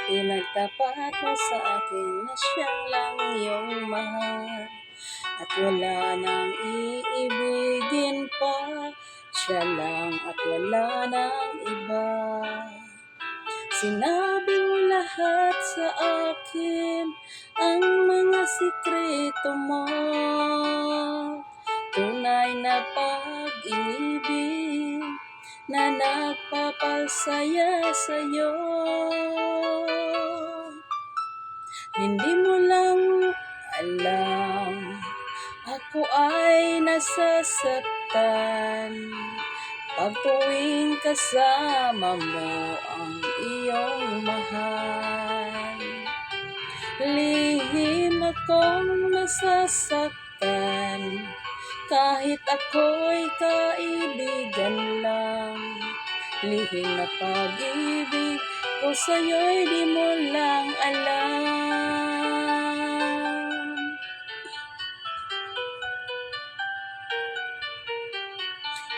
Pinagtapat mo sa akin na siyang lang iyong mahal. At wala nang iibigin pa, siya lang at wala nang iba. Sinabi mo lahat sa akin, ang mga sikreto mo. Tunay na pag-ibig na nagpapasaya sa'yo. Hindi mo lang alam, ako ay nasasaktan pag tuwing kasama mo ang iyong mahal. Lihim akong nasasaktan kahit ako'y kaibigan lang. Lihim na pag-ibig ko sa'yo'y di mo lang alam.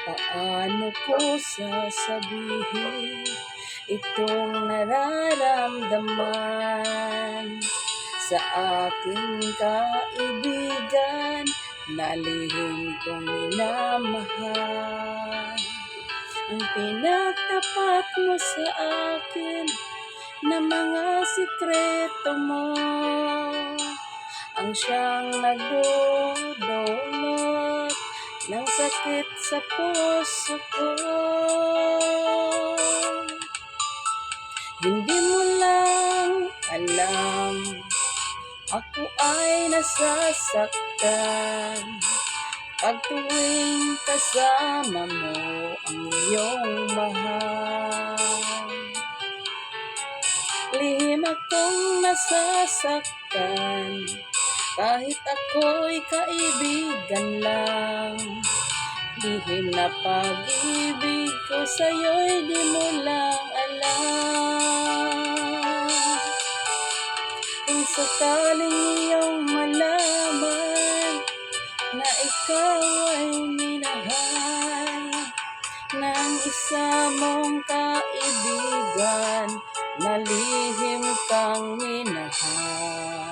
Paano ko sasabihin itong nararamdaman sa aking kaibigan na lihim kong minamahal? Ang pinagtapat mo sa akin na mga sikreto mo, ang siyang nagdudulot ng sakit sa puso ko. Hindi mo lang alam, ako ay nasasaktan pag tuwing kasama mo ang iyong mahal. Lihim akong nasasaktan kahit ako'y kaibigan lang. Lihim na pag-ibig ko sa'yo'y di mo lang alam. Kung sakaling iyong malaman na ikaw ay minahal ng isa mong kaibigan na lihim kang minahal,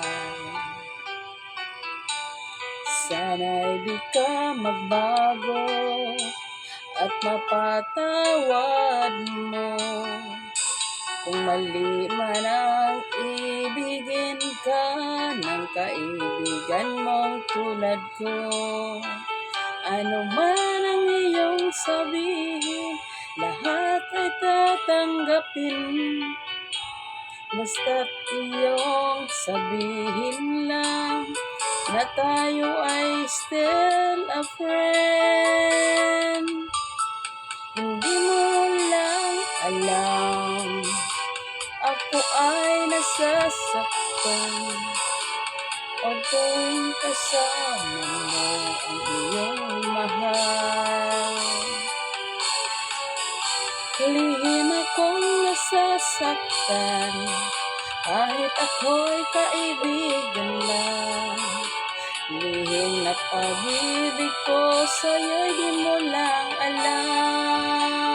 sana'y di ka magbago at mapatawad mo. Kung mali man ang ibigin ka ng kaibigan mong tulad ko, ano man ang iyong sabihin, lahat ay tatanggapin. Basta't iyong sabihin lang na tayo ay still a friend. Hindi mo lang alam, ako ay nasasaktan pag tuwing kasama mo ang iyong mahal. Lihim akong nasasaktan kahit ako'y kaibigan lang. Lihim na pag-ibig ko sa'yo'y di mo lang alam.